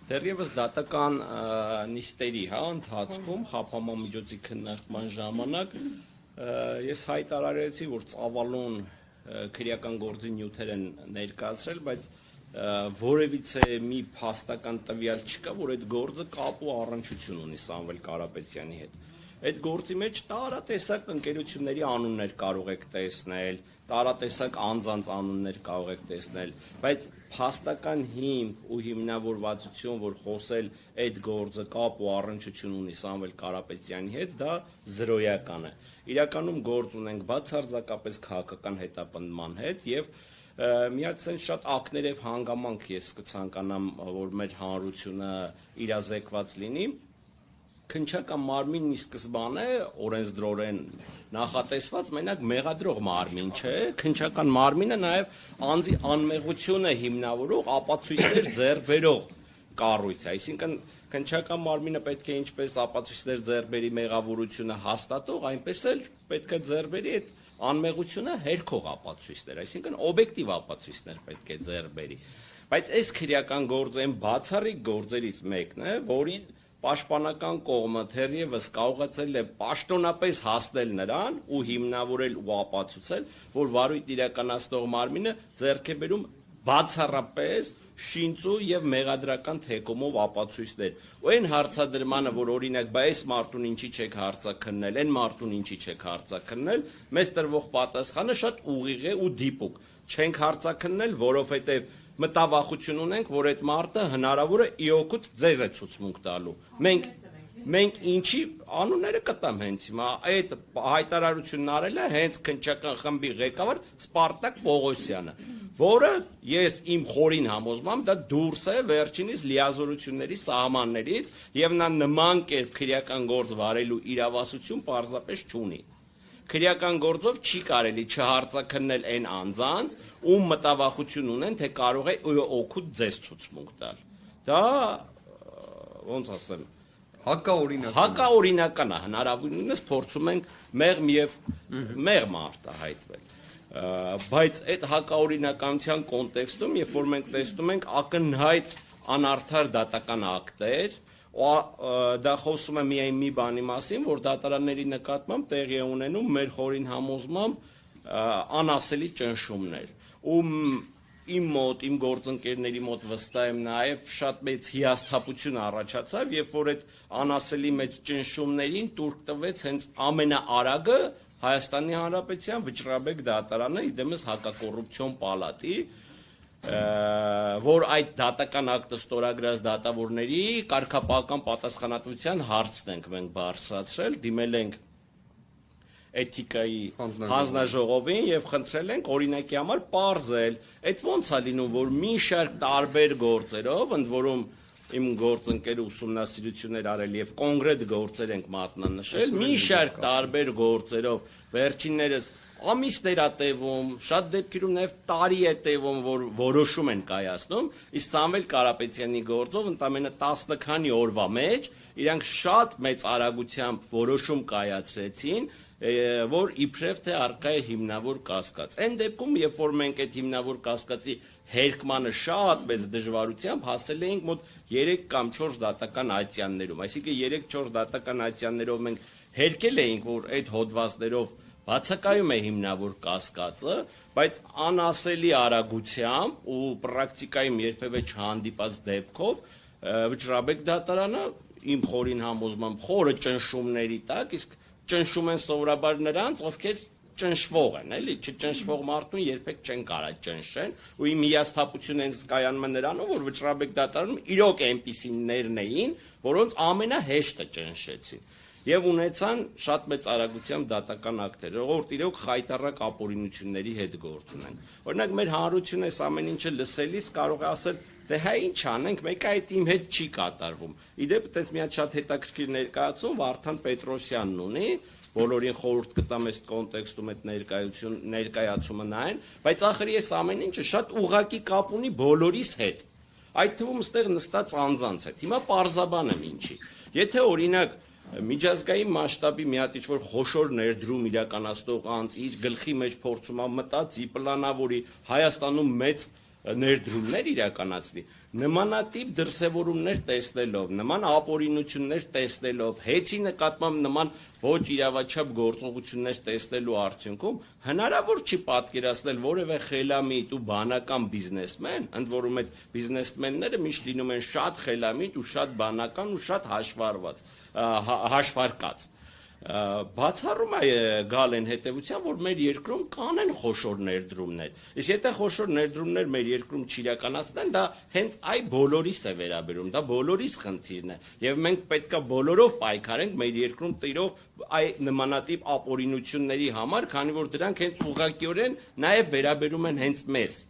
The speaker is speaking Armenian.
Դեռևս դատական նիստերի ընթացքում խափամամիջոցի քննարկման ժամանակ ես հայտարարեցի, որ ծավալուն քրեական գործի նյութեր են ներկայացրել, բայց որևիցե մի փաստական տվյալ չկա, որ այդ գործը կապ ու առնչություն ունի Սամվել Կարապետյանի հետ։ Այդ գործի մեջ տարատեսակ ընկերությունների անուններ կարող եք տեսնել, տարատեսակ անձանց անուններ կարող եք տեսնել, բայց փաստական հիմք ու հիմնավորվածություն, որ խոսել այդ գործը կապ ու առնչություն ունի Սամվել Կարապետյանի հետ, դա զրոյական է։ Իրականում գործ ունենք բացարձակապես քաղաքական հետապնդման հետ եւ միացեն շատ ակներև հանգամանք ես կցանկանամ, որ մեր հանրությունը իրազեկված լինի։ Քննչական մարմինն ի սկզբանե օրենսդրորեն նախատեսված մենակ մեղադրող մարմին չէ, քննչական մարմինը նաև անձի անմեղությունը հիմնավորող ապացույցներ ձեռք բերող կառույց է, այսինքն քննչական մարմինը պետք է ինչպես ապացույցներ ձեռք բերի մեղավորությունը հաստատող, այնպես էլ պետք է ձեռք բերի այդ անմեղությունը հերքող ապացույցներ, այսինքն օբյեկտիվ ապացույցներ պետք է ձեռք բերի, բայց այս քրեական գործը այն բացառիկ գործերից մեկն է, որին պաշտպանական կողմը թերևս կարողացել է պաշտոնապես հասնել նրան ու հիմնավորել ու ապացուցել, որ վարույթ իրականացնող մարմինը ձեռք է բերում բացառապես շինծու եւ մեղադրական թեկումով ապացույցներ։ Ու այն հարցադրմանը, որ օրինակ բա այս մարդուն ինչի չեք հարցաքննել, այն մարդուն ինչի չեք հարցաքննել, մեզ տրվող պատասխանը շատ ուղիղ է ու դիպուկ։ Չենք հարցաքննել, որովհետեւ մտավախություն ունենք, որ այդ մարդը հնարավոր է իօգուտ ձեզ է ցուցմունք տալու։ Մենք ինչի անունները կտամ հենց հիմա այդ հայտարարությունն արել է հենց քննչական խմբի ղեկավար Սպարտակ Պողոսյանը, որը ես իմ խորին համոզմամբ դա դուրս է վերջինիս լիազորությունների սահմաններից եւ նա նման կերպ քրեական գործ վարելու իրավասություն պարզապես չունի։ Քրեական գործով չի կարելի չհարցաքննել այն անձանց, ում մտավախություն ունեն, թե կարող է օգուտ ձեզ ցուցմունք տալ։ Դա ոնց ասեմ, հակաօրինական է, հնարավորինս փորձում ենք մեղմ եւ մեղմ արտահայտվել։ Բայց այդ հակաօրինականության կոնտեքստում, երբ որ մենք տեսնում ենք ակնհայտ անարդար դատական ակտեր, դա խոսում է միայն մի բանի մասին, որ դատարանների նկատմամբ տեղի է ունենում մեր խորին համոզմամբ անասելի ճնշումներ։ Ու իմ մոտ, իմ գործընկերների մոտ վստահ եմ նաև շատ մեծ հիասթափություն առաջացավ, երբ որ այդ անասելի մեծ ճնշումներին տուրք տվեց հենց ամենաարագը Հայաստանի Հանրապետության Վճռաբեկ դատարանը, իդեմս հակակոռուպցիոն պալատի, որ այդ դատական ակտը ստորագրած դատավորների կարգապահական պատասխանատվության հարցն ենք մենք բարձրացրել, դիմել ենք էթիկայի հանձնաժողովին եւ խնդրել ենք օրինակի համար պարզել, այդ ոնց է լինում, որ մի շարք տարբեր գործերով, ընդ որում իմ գործընկերը ուսումնասիրություններ արել եւ կոնկրետ գործեր ենք մատնանշել, մի շարք տարբեր գործերով վերջիններս ամիսներ է տևում, շատ դեպքերում նաև տարի է տևում, որ որոշում են կայացնում, իսկ Սամվել Կարապետյանի գործով ընդամենը 10 քանի օրվա մեջ իրանք շատ մեծ արագությամբ որոշում կայացրեցին, որ իբրև թե առկա է հիմնավոր կասկած։ Այն դեպքում, երբ որ մենք այդ հիմնավոր կասկածի հերկմանը շատ մեծ դժվարությամբ հասել էինք մոտ 3 կամ 4 դատական այցյաններում, այսինքն 3-4 դատական այցյաններով մենք հերկել էինք, որ այդ հոդվածներով բացակայում է հիմնավոր կասկածը, բայց անասելի արագությամբ ու պրակտիկայում երբևէ չհանդիպած դեպքով Վճռաբեկ դատարանը իմ խորին համոզմամբ խորը ճնշումների տակ, իսկ ճնշում են սովորաբար նրանց, ովքեր ճնշվող են, էլի, չճնշվող մարդուն երբեք չեն կարող ճնշեն, ու իմ հիասթափությունը հենց կայանում է նրանով, որ Վճռաբեկ դատարանում իրոք այնպիսիներն էին, որոնց ամենահեշտը ճնշեցին։ Եվ ունեցան շատ մեծ արագությամբ դատական ակտեր, որ իրոք խայտառակ ապօրինությունների հետ գործ ունեն։ Օրինակ մեր հանրությունը այս ամեն ինչը լսելիս կարող է ասել, դե հա ինչ անենք, մեկը այդ իմ հետ չի կատարվում։ Իդեպ այդպես մի հատ շատ հետաքրքիր ներկայացում Վարդան Պետրոսյանն ունի, բոլորին խորհուրդ կտամ այս կոնտեքստում այդ ներկայացումը նայեն, բայց ախր ես ամեն ինչը շատ ուղղակի կապ ունի բոլորիս հետ։ Այդ թվում ստեղ նստած անձանց հետ։ Հիմա պարզաբան եմ ինչի։ Եթե օրինակ միջազգային մասշտաբի մի հատ ինչ-որ խոշոր ներդրում իրականացնող անձ իր գլխի մեջ փորձում է մտածի, պլանավորի, Հայաստանում մեծ ներդրումներ իրականացնի, նմանատիպ դրսևորումներ տեսնելով, նման ապօրինություններ տեսնելով, հեծի նկատմամբ նման ոչ իրավաչափ գործողություններ տեսնելու արդյունքում հնարավոր չի պատկերացնել որևէ խելամիտ ու բանական բիզնեսմեն, ընդ որում այդ բիզնեսմենները միշտ լինում են շատ խելամիտ ու շատ բանական ու շատ հաշվարկած բացառում է գալ են հետևության, որ մեր երկրում կանեն խոշոր ներդրումներ։ Իսկ եթե խոշոր ներդրումներ մեր երկրում չիրականացնեն, դա հենց այ բոլորիս է վերաբերում, դա բոլորիս խնդիրն է։ Եվ մենք պետքա բոլորով պայքարենք մեր երկրում տիրող այ նմանատիպ ապօրինությունների համար, քանի որ դրանք հենց ուղղակիորեն նաև վերաբերում են հենց մեզ։